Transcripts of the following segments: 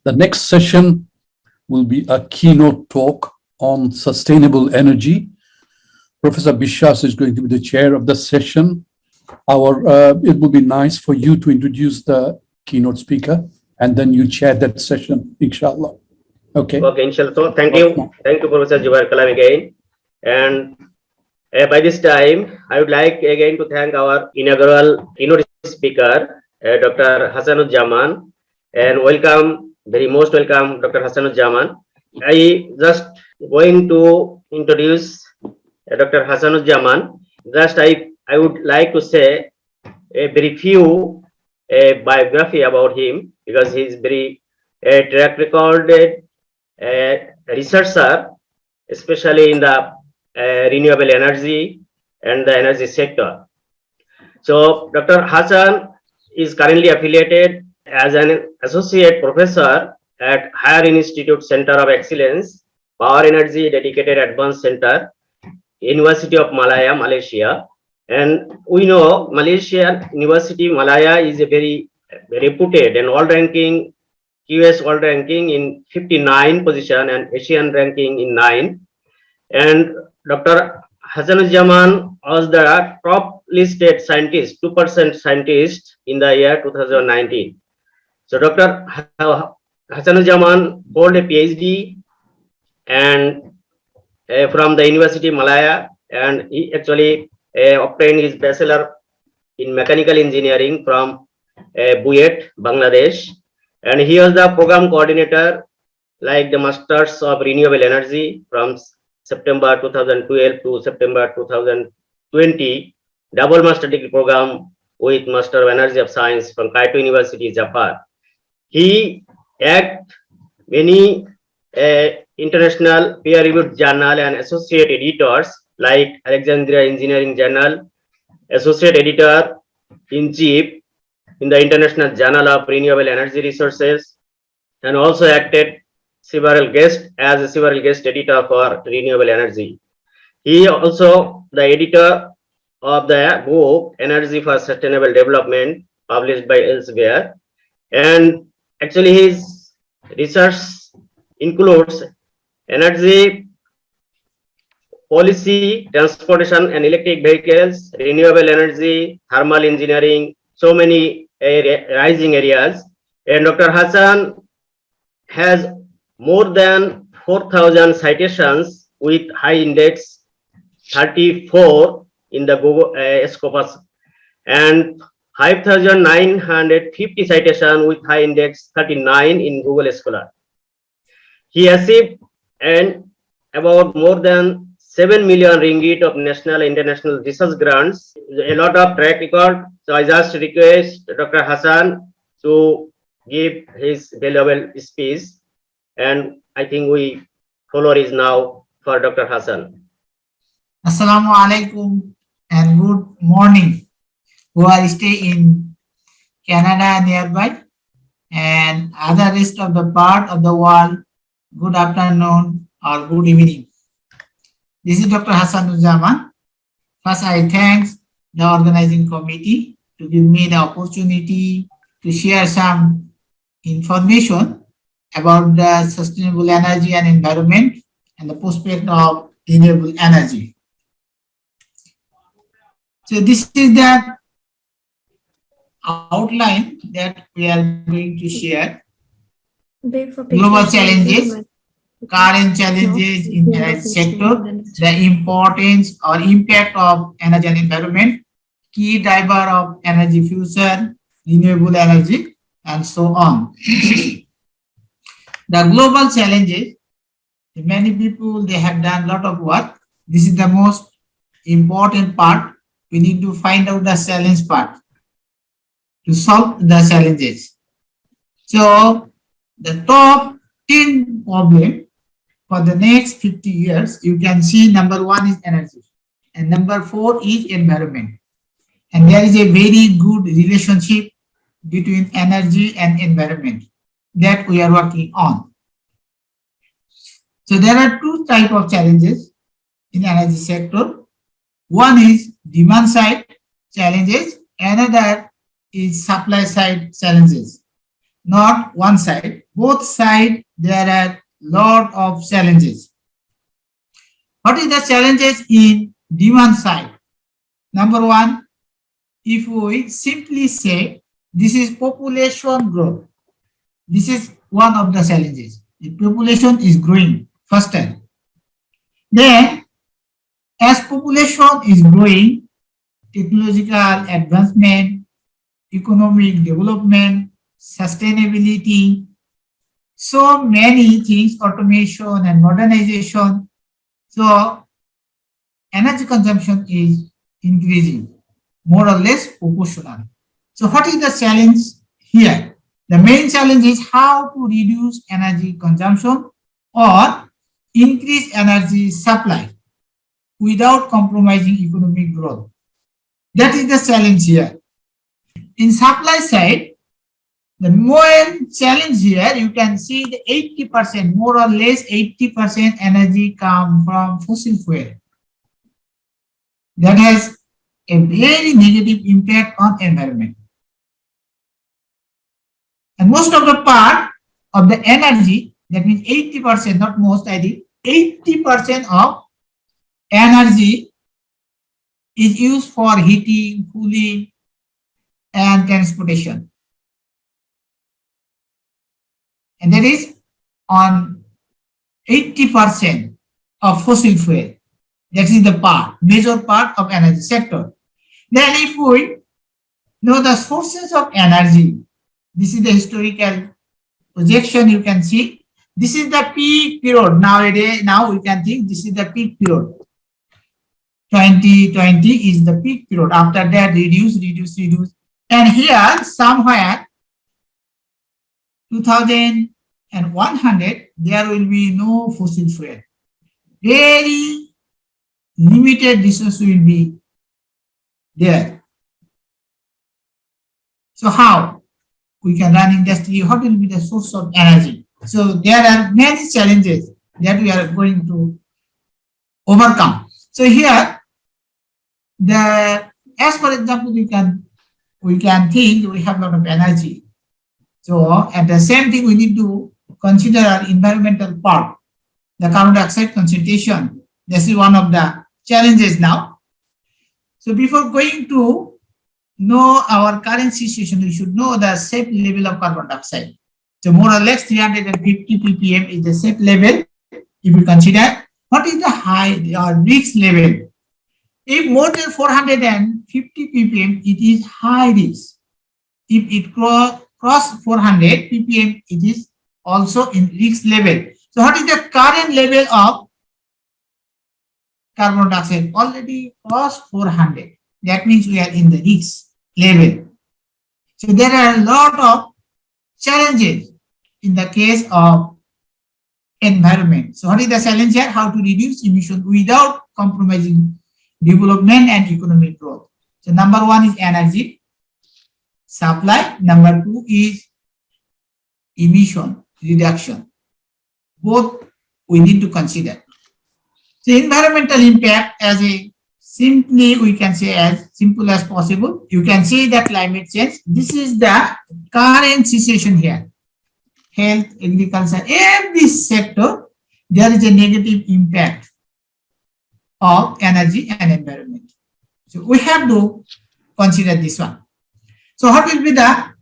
The next session will be a keynote talk on sustainable energy. Professor Bishas is going to be the chair of the session. It will be nice for you to introduce the keynote speaker, and then you chair that session, inshallah. Okay. Okay, inshallah. So thank you, Professor Jubair Kalam again. And by this time, I would like again to thank our inaugural keynote speaker, Dr. Hassanuzzaman, and very most welcome, Dr. Hassanuzzaman. I just going to introduce Dr. Hassanuzzaman. Just I would like to say a very few biography about him, because he is very track recorded researcher, especially in the renewable energy and the energy sector. So Dr. Hassan is currently affiliated as an associate professor at Higher Institute Center of Excellence, Power Energy Dedicated Advanced Center, University of Malaya, Malaysia. And we know Malaysia University Malaya is a very reputed and all-ranking QS world ranking in 59 position and Asian ranking in 9. And Dr. Hassanuzzaman was the top listed scientist, 2% scientist in the year 2019. So Dr. Hassanuzzaman hold a PhD and from the University of Malaya, and he actually obtained his bachelor in mechanical engineering from Buyet, Bangladesh. And he was the program coordinator, like the Masters of Renewable Energy from September 2012 to September 2020, double master degree program with Master of Energy of Science from Kyoto University, Japan. He act many international peer-reviewed journal and associate editors like Alexandria Engineering Journal, associate editor in chief in the International Journal of Renewable Energy Resources, and also acted several guest editor for renewable energy. He also the editor of the book Energy for Sustainable Development, published by Elsevier. And actually his research includes energy policy, transportation and electric vehicles, renewable energy, thermal engineering, so many rising areas. And Dr. Hassan has more than 4,000 citations with high index 34 in the Google Scopus, and 5,950 citations with high index 39 in Google Scholar. He achieved about more than 7 million ringgit of national and international research grants, a lot of track record. So I just request Dr. Hassan to give his valuable speech, and I think we follow is now for Dr. Hassan. Assalamu alaikum and good morning, who are staying in Canada nearby and other rest of the part of the world. Good afternoon or good evening. This is Dr. Hassanuzzaman. First, I thank the organizing committee to give me the opportunity to share some information about the sustainable energy and environment and the prospect of renewable energy. So this is the outline that we are going to share. Global challenges, current challenges in energy sector, the importance or impact of energy and environment, key driver of energy future, renewable energy, and so on. The global challenges, many people, they have done a lot of work. This is the most important part. We need to find out the challenge part to solve the challenges. So the top 10 problem for the next 50 years, you can see number 1 is energy and number 4 is environment. And there is a very good relationship between energy and environment that we are working on. So there are two types of challenges in energy sector. One is demand side challenges, another is supply side challenges. not one side. Both sides, there are lot of challenges. What is the challenges in demand side? Number one, if we simply say this is population growth, this is one of the challenges. The population is growing faster. Then, as population is growing, technological advancement, economic development, sustainability, so many things, automation and modernization. So, energy consumption is increasing, more or less proportional. So, what is the challenge here? The main challenge is how to reduce energy consumption or increase energy supply without compromising economic growth. That is the challenge here. In supply side, the main challenge here, you can see the 80%, more or less 80% energy come from fossil fuel. That has a very negative impact on environment. And most of the part of the energy, that means 80%, not most, I think 80% of energy is used for heating, cooling, and transportation. And that is on 80% of fossil fuel. That is the part, major part of energy sector. Then if we know the sources of energy, this is the historical projection you can see. This is the peak period. Nowadays, now we can think this is the peak period. 2020 is the peak period. After that, reduce. And here, somewhere, 2100, there will be no fossil fuel. Very limited resource will be there. So how we can run industry? What will be the source of energy? So there are many challenges that we are going to overcome. So here, as for example, we can think we have a lot of energy. So at the same thing, we need to consider our environmental part, the carbon dioxide concentration. This is one of the challenges now. So before going to know our current situation, we should know the safe level of carbon dioxide. So more or less 350 ppm is the safe level. If you consider what is the high or risk level, if more than 450 ppm, it is high risk. If it cross 400 ppm, it is also in risk level. So what is the current level of carbon dioxide? Already crossed 400. That means we are in the risk level. So there are a lot of challenges in the case of environment. So what is the challenge here? How to reduce emission without compromising development and economic growth. So number one is energy supply. Number two is emission reduction. Both we need to consider. So environmental impact, as a simply we can say as simple as possible. You can see the climate change. This is the current situation here. Health, agriculture, every sector, there is a negative impact of energy and environment. So we have to consider this one. So what will be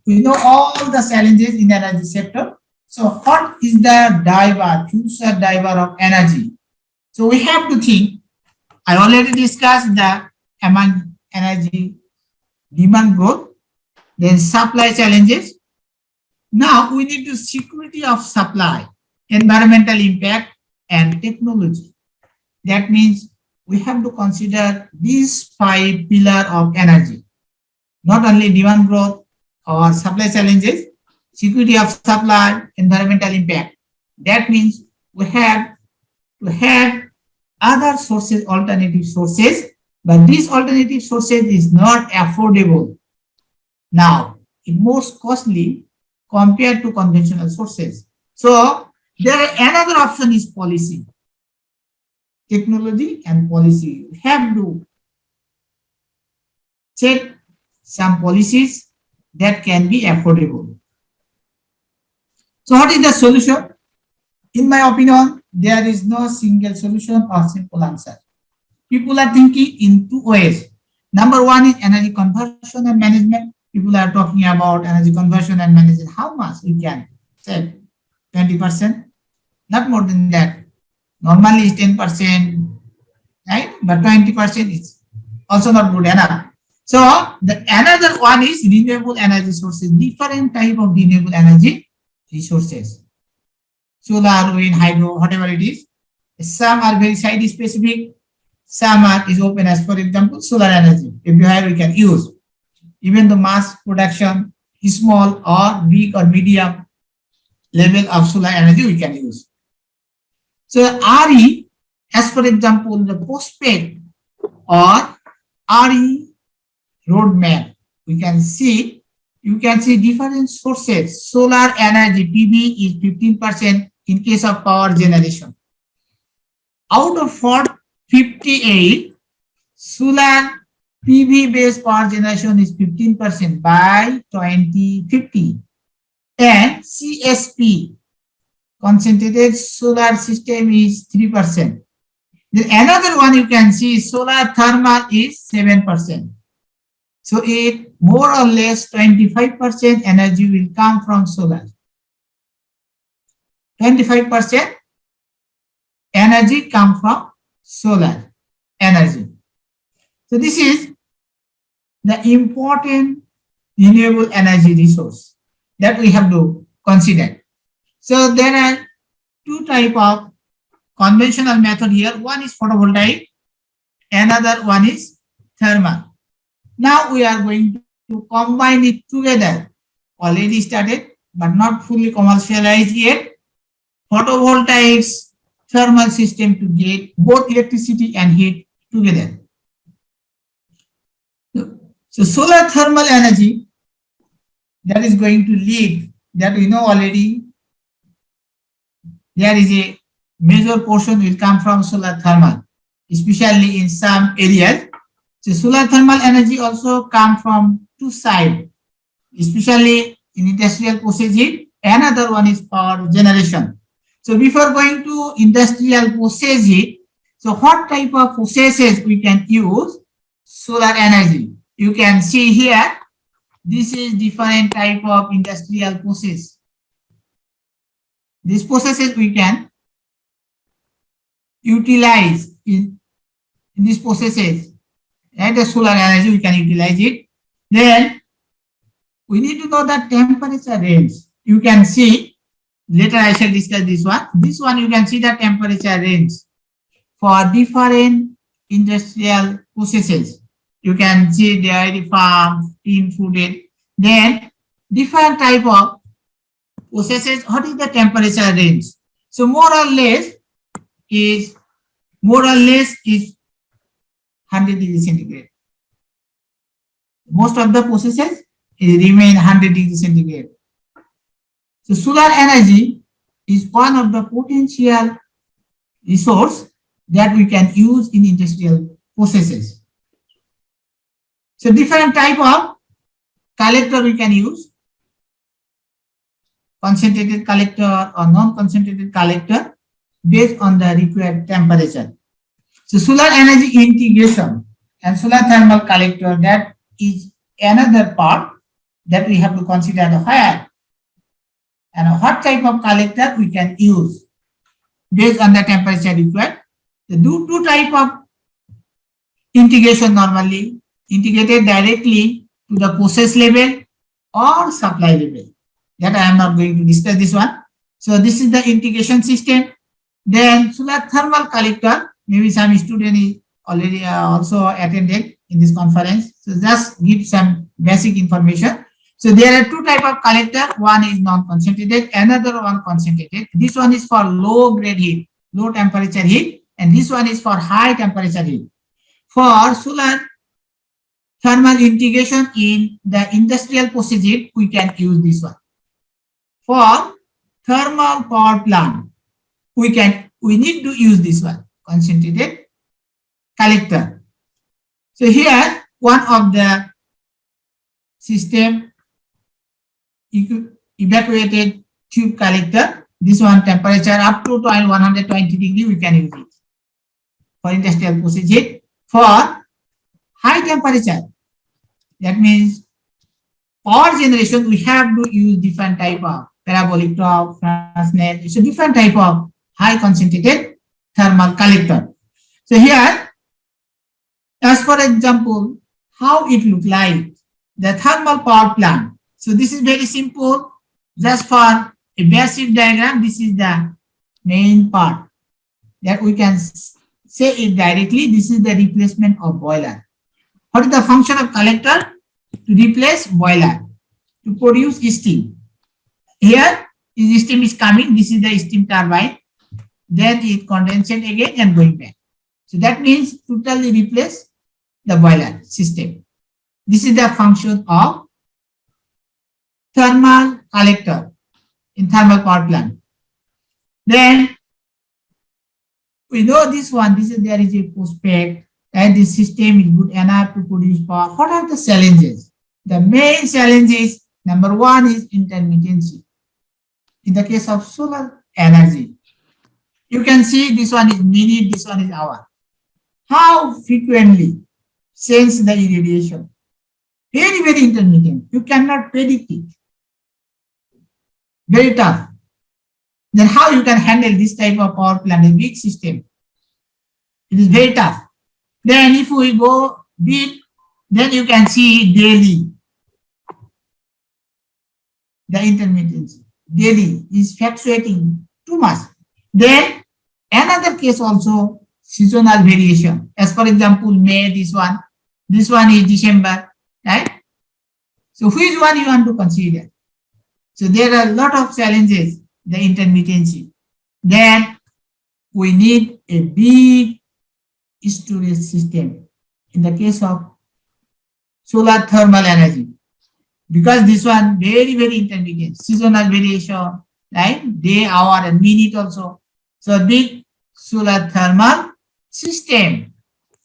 we know all the challenges in the energy sector. So what is the future driver of energy? So we have to think, I already discussed the among energy demand growth, then supply challenges. Now we need to security of supply, environmental impact, and technology. That means we have to consider these 5 pillars of energy, not only demand growth or supply challenges, security of supply, environmental impact. That means we have to have other sources, alternative sources, but these alternative sources is not affordable. Now, it most costly compared to conventional sources. So there another option is policy, technology and policy. We have to set some policies that can be affordable. So what is the solution? In my opinion, there is no single solution or simple answer. People are thinking in two ways. Number one is energy conversion and management. People are talking about energy conversion and management. How much we can save? 20%, not more than that. Normally it's 10%, right? But 20% is also not good enough. So the another one is renewable energy sources, different type of renewable energy resources. Solar, wind, hydro, whatever it is. Some are very site specific, some are is open, as for example, solar energy. If you have, we can use. Even the mass production, small or big or medium level of solar energy we can use. So RE, as for example, the prospect or RE roadmap, we can see, you can see different sources. Solar energy, PV is 15% in case of power generation. Out of 58, solar PV based power generation is 15% by 2050. And CSP, concentrated solar system, is 3%. Then another one you can see, solar thermal is 7%. So it more or less 25% energy will come from solar. 25% energy come from solar energy. So this is the important renewable energy resource that we have to consider. So there are two types of conventional method here. One is photovoltaic, another one is thermal. Now we are going to combine it together. Already started, but not fully commercialized yet. Photovoltaics, thermal system to get both electricity and heat together. So solar thermal energy, that is going to lead, that we know already, there is a major portion will come from solar thermal, especially in some areas. So solar thermal energy also come from two sides, especially in industrial process heat. Another one is power generation. So before going to industrial process heat, so what type of processes we can use solar energy? You can see here, this is different type of industrial process. These processes we can utilize in these processes. And the solar energy, we can utilize it. Then we need to know the temperature range. You can see, later I shall discuss this one. This one you can see the temperature range for different industrial processes. You can see dairy farm, tin food. Then different type of processes. What is the temperature range? So more or less is 100 degrees centigrade. Most of the processes remain 100 degrees centigrade. So solar energy is one of the potential resource that we can use in industrial processes. So different type of collector we can use, concentrated collector or non-concentrated collector based on the required temperature. So solar energy integration and solar thermal collector, that is another part that we have to consider the where and what type of collector we can use based on the temperature required. The two type of integration normally, integrated directly to the process level or supply level. That I am not going to discuss this one. So this is the integration system. Then solar thermal collector, maybe some student is already also attended in this conference. So just give some basic information. So there are two type of collector. One is non-concentrated, another one concentrated. This one is for low grade heat, low temperature heat, and this one is for high temperature heat. For solar thermal integration in the industrial process heat, we can use this one. For thermal power plant, we need to use this one, concentrated collector. So here, one of the system evacuated tube collector. This one temperature up to 120 degree we can use it for industrial process heat. For high temperature, that means power generation, we have to use different type of parabolic top, transnet. It's a different type of high concentrated thermal collector. So here, as for example, how it look like the thermal power plant. So this is very simple. Just for a basic diagram, this is the main part that we can say it directly. This is the replacement of boiler. What is the function of collector? To replace boiler, to produce steam. Here, the steam is coming. This is the steam turbine. Then it condensate again and going back. So that means totally replace the boiler system. This is the function of thermal collector in thermal power plant. Then we know this one. This is there is a prospect that this system is good enough to produce power. What are the challenges? The main challenges, number one is intermittency. In the case of solar energy, you can see this one is minute, this one is hour. How frequently change the irradiation? Very, very intermittent. You cannot predict it. Very tough. Then how you can handle this type of power plant, a big system? It is very tough. Then if we go big, then you can see daily. The intermittency. Daily is fluctuating too much. Then another case also, seasonal variation. As for example, May, this one is December, right? So which one you want to consider? So there are a lot of challenges, the intermittency. Then we need a big storage system in the case of solar thermal energy, because this one very, very intermittent, seasonal variation, right? Day, hour, and minute also. So big solar thermal system,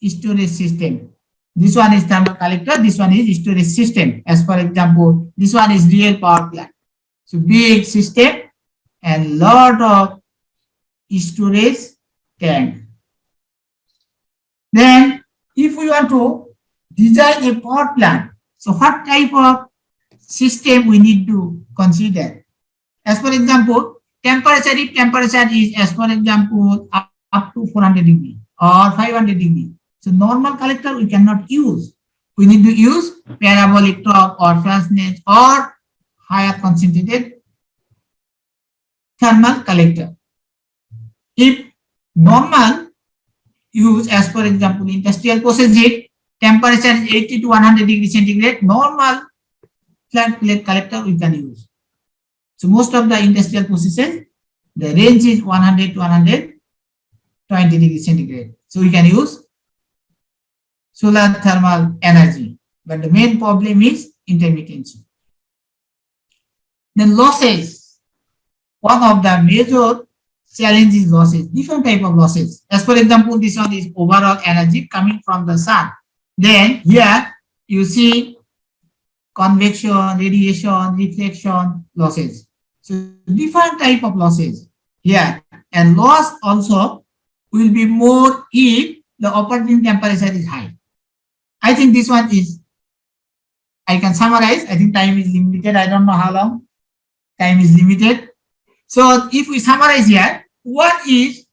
storage system. This one is thermal collector, this one is storage system. As for example, this one is real power plant. So big system and lot of storage tank. Then if we want to design a power plant, so what type of system we need to consider? As for example, temperature, if temperature is, as for example, up to 400 degree or 500 degree. So normal collector we cannot use. We need to use parabolic top or transnet or higher concentrated thermal collector. If normal use, as for example, industrial process heat, temperature is 80 to 100 degrees centigrade, normal flat plate collector we can use. So most of the industrial processes, the range is 100 to 120 degrees centigrade. So we can use solar thermal energy. But the main problem is intermittency. Then losses. One of the major challenges is losses, different type of losses. As for example, this one is overall energy coming from the sun. Then here you see convection, radiation, reflection, losses. So different type of losses here, and loss also will be more if the operating temperature is high. I think this one is, I can summarize. I think time is limited. I don't know how long. Time is limited. So if we summarize here, one is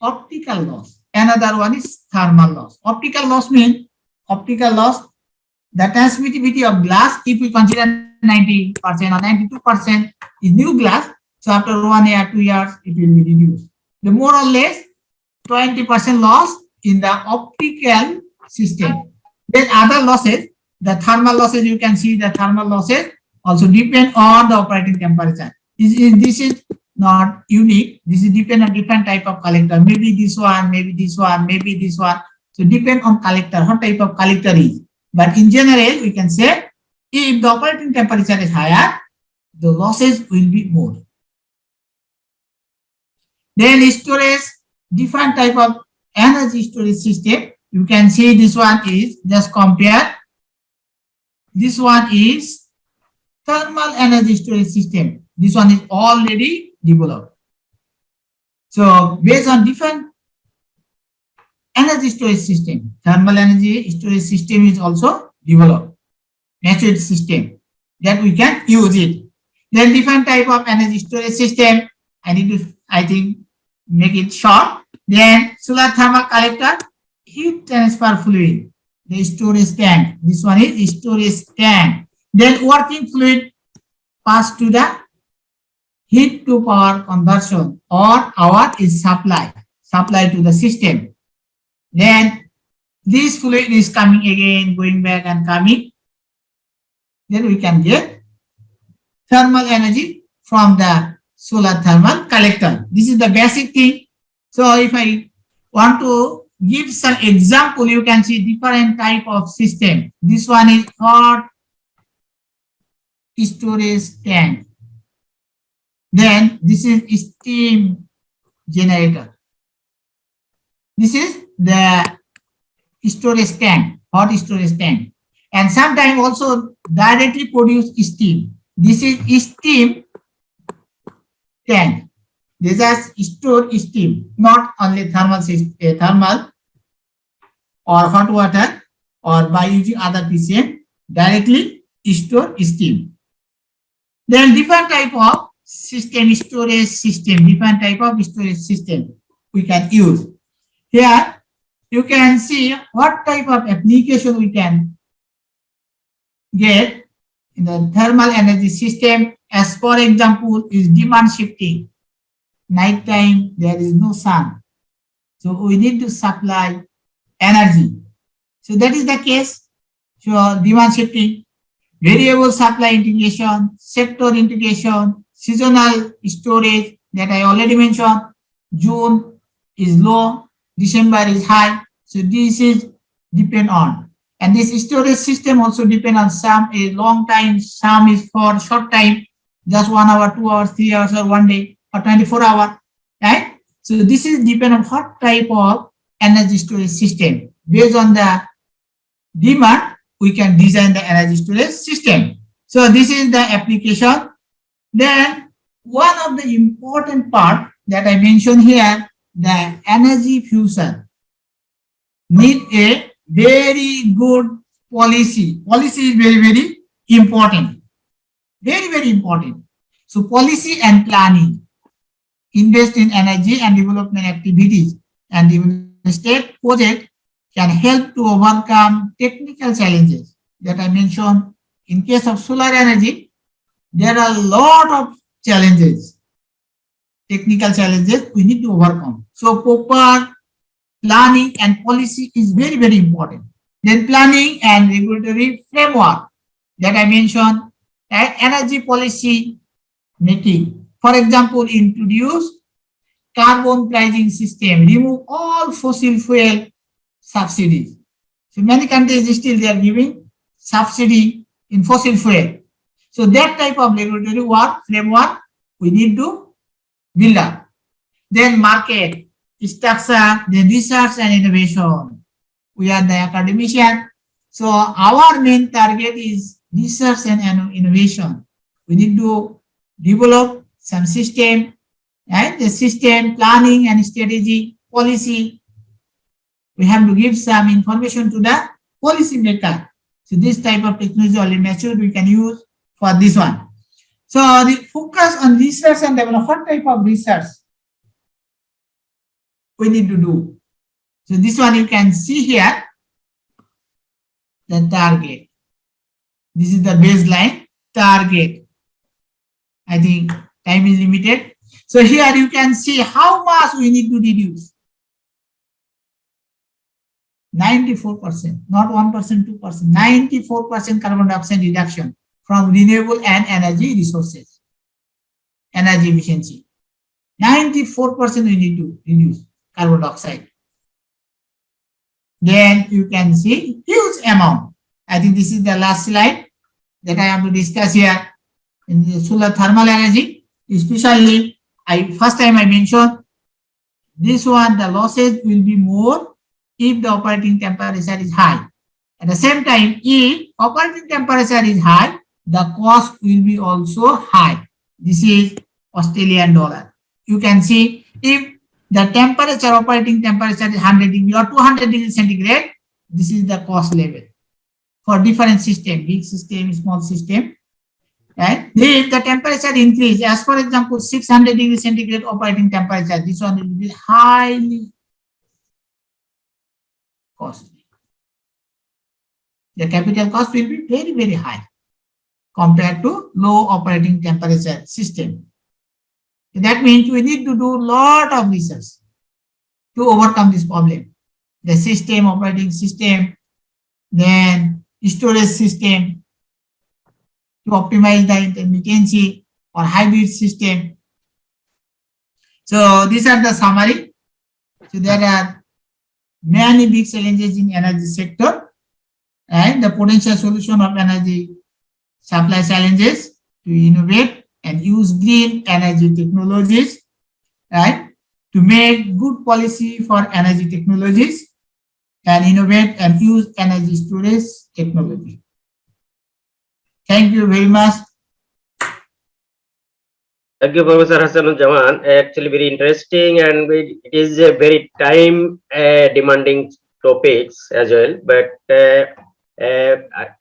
optical loss. Another one is thermal loss. Optical loss means the transmittivity of glass. If we consider 90% or 92% is new glass, so after 1 year, 2 years, it will be reduced. The more or less 20% loss in the optical system. Then other losses, the thermal losses, you can see the thermal losses also depend on the operating temperature. This is not unique. This is depend on different type of collector. Maybe this one, maybe this one, maybe this one. So depend on collector, what type of collector is. But in general, we can say if the operating temperature is higher, the losses will be more. Then storage, different type of energy storage system. You can see this one is, just compare. This one is thermal energy storage system. This one is already developed. So based on different energy storage system, thermal energy storage system is also developed, matured system that we can use it. Then different type of energy storage system. I need to, I think, make it short. Then solar thermal collector, heat transfer fluid, the storage tank. This one is storage tank. Then working fluid pass to the heat to power conversion, or our is supply to the system. Then this fluid is coming again, going back and coming. Then we can get thermal energy from the solar thermal collector. This is the basic thing. So if I want to give some example, you can see different type of system. This one is hot storage tank. Then this is steam generator. This is the storage tank, hot storage tank. And sometimes also directly produce steam. This is steam tank. This is stored steam, not only thermal or hot water, or by using other PCM, directly store steam. Then different type of system, storage system, different type of storage system we can use. Here you can see what type of application we can get in the thermal energy system. As for example, is demand shifting. Night time there is no sun, so we need to supply energy. So that is the case. So demand shifting, variable supply integration, sector integration, seasonal storage that I already mentioned. June is low, December is high. So this is depend on. And this storage system also depend on, some is long time, some is for short time, just 1 hour, 2 hours, 3 hours, or 1 day, or 24 hours, right? So this is depend on what type of energy storage system. Based on the demand, we can design the energy storage system. So this is the application. Then one of the important part that I mentioned here, the energy fusion need a very good policy. Policy is very, very important. Very, very important. So policy and planning, invest in energy and development activities, and even the state project can help to overcome technical challenges that I mentioned. In case of solar energy, there are a lot of challenges, technical challenges we need to overcome. So proper planning and policy is very, very important. Then planning and regulatory framework that I mentioned, and energy policy making. For example, introduce carbon pricing system, remove all fossil fuel subsidies. So many countries still they are giving subsidy in fossil fuel. So that type of regulatory work framework we need to build up. Then market structure, then research and innovation. We are the academician, so our main target is research and innovation. We need to develop some system, right? The system planning and strategy, policy. We have to give some information to the policy maker. So this type of technology already matured, we can use for this one. So the focus on research and development, what type of research we need to do. So this one you can see here, the target. This is the baseline target. I think time is limited. So here you can see how much we need to reduce. 94%, not 1%, 2%, 94% carbon dioxide reduction from renewable and energy resources, energy efficiency. 94% we need to reduce carbon dioxide. Then you can see huge amount. I think this is the last slide that I have to discuss here in the solar thermal energy. Especially, first time I mentioned this one, the losses will be more if the operating temperature is high. At the same time, if operating temperature is high, the cost will be also high. This is Australian dollar. You can see if the temperature, operating temperature is 100 degree or 200 degrees centigrade, this is the cost level for different system, big system, small system. Right? If the temperature increase, as for example, 600 degrees centigrade operating temperature, this one will be highly costly. The capital cost will be very, very high compared to low operating temperature system. That means we need to do a lot of research to overcome this problem. The system, operating system, then storage system, to optimize the intermittency or hybrid system. So these are the summary. So there are many big challenges in energy sector and the potential solution of energy supply challenges to innovate and use green energy technologies, right? To make good policy for energy technologies and innovate and use energy storage technology. Thank you very much. Thank you, Professor Hassanuzzaman. Actually, very interesting, and it is a very time demanding topics as well. But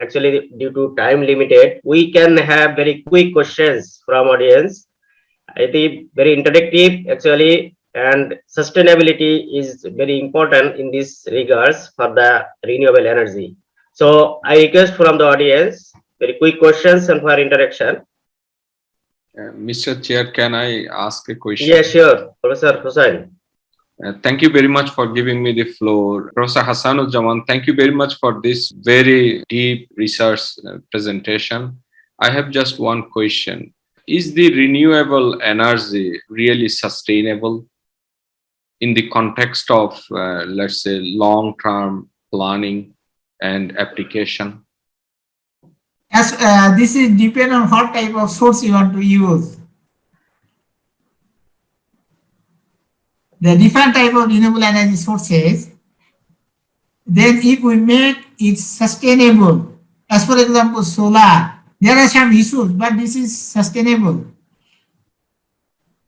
actually, due to time limited, we can have very quick questions from audience. I think very interactive actually, and sustainability is very important in this regards for the renewable energy. So I request from the audience very quick questions and for interaction. Mr. Chair, can I ask a question? Yeah, sure, Professor Hussain. Thank you very much for giving me the floor. Professor Hassanuzzaman, thank you very much for this very deep research presentation. I have just one question. Is the renewable energy really sustainable in the context of, let's say, long-term planning and application? As this is depend on what type of source you want to use. The different type of renewable energy sources, then if we make it sustainable, as for example solar, there are some issues, but this is sustainable.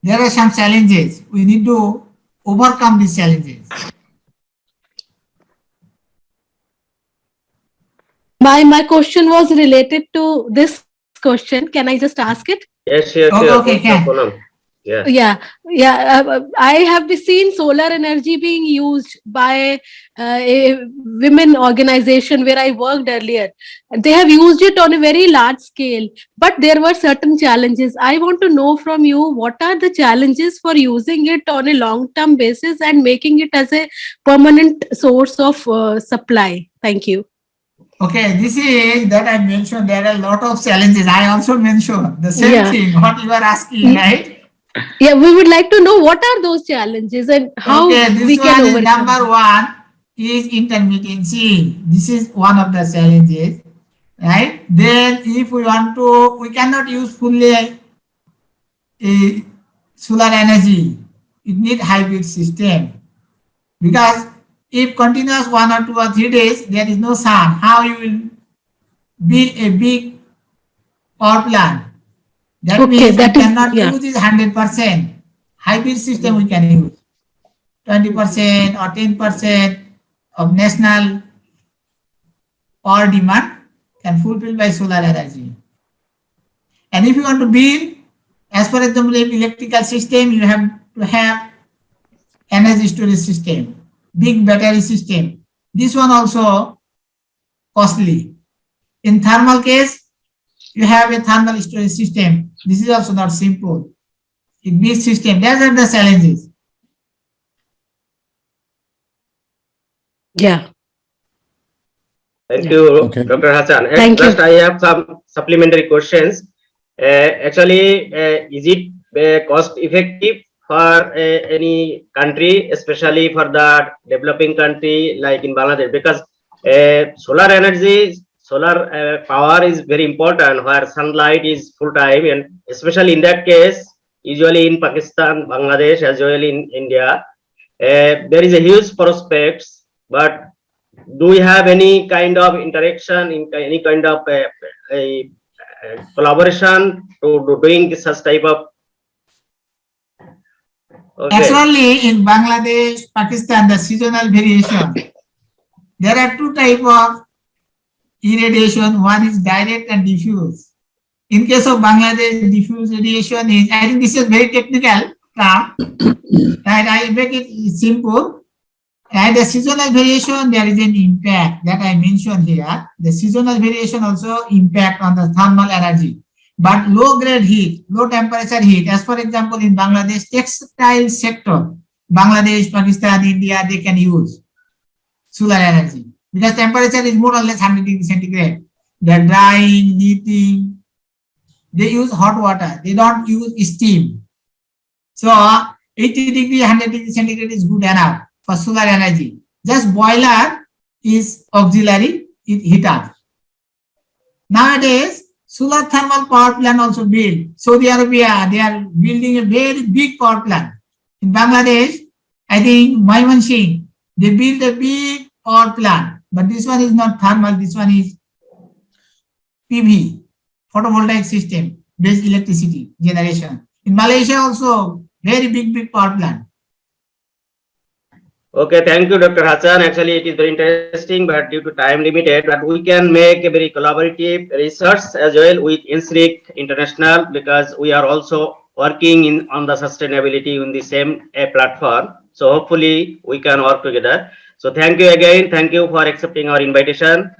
There are some challenges. We need to overcome these challenges. My question was related to this question. Can I just ask it? Yes, sure, Oh, sure. okay, No problem. Yeah. I have seen solar energy being used by a women organization where I worked earlier. They have used it on a very large scale, but there were certain challenges. I want to know from you, what are the challenges for using it on a long-term basis and making it as a permanent source of supply? Thank you. Okay, this is that I mentioned. There are a lot of challenges. I also mentioned the same thing. What you are asking, right? Yeah, we would like to know what are those challenges and how we can overcome. Number one is intermittency. This is one of the challenges, right? Then if we want to, we cannot use fully solar energy. It needs hybrid system, because if continuous 1 or 2 or 3 days there is no sun, how you will build a big power plant? That means we cannot use it 100%. Hybrid system we can use 20% or 10% of national power demand can fulfill by solar energy. And if you want to build, as for example, electrical system, you have to have energy storage system, big battery system. This one also costly. In thermal case, you have a thermal storage system. This is also not simple. In big system, those are the challenges. Yeah. Thank you, Dr. Hassan. Thank you. I have some supplementary questions. Actually, is it cost effective for any country, especially for the developing country like in Bangladesh? Because solar energy, solar power is very important where sunlight is full time, and especially in that case, usually in Pakistan, Bangladesh, as well in India, there is a huge prospects. But do we have any kind of interaction, in any kind of collaboration to doing such type of. Okay. Actually, in Bangladesh, Pakistan, the seasonal variation, there are two types of irradiation. One is direct and diffuse. In case of Bangladesh, diffuse radiation is, I think this is very technical term, and I make it simple. And the seasonal variation, there is an impact that I mentioned here. The seasonal variation also impact on the thermal energy. But low grade heat, low temperature heat, as for example, in Bangladesh textile sector, Bangladesh, Pakistan, India, they can use solar energy because temperature is more or less 100 degrees centigrade. They're drying, knitting, they use hot water, they don't use steam. So 80 degree, 100 degrees centigrade is good enough for solar energy. Just boiler is auxiliary, it heat up. Nowadays, solar thermal power plant also built. Saudi Arabia, they are building a very big power plant. In Bangladesh, I think Maimansingh, they built a big power plant. But this one is not thermal, this one is PV, photovoltaic system, based electricity generation. In Malaysia also, very big power plant. Okay, thank you, Dr. Hassan. Actually, it is very interesting, but due to time limited, but we can make a very collaborative research as well with ICNSEE International because we are also working on the sustainability in the same platform. So hopefully we can work together. So thank you again. Thank you for accepting our invitation.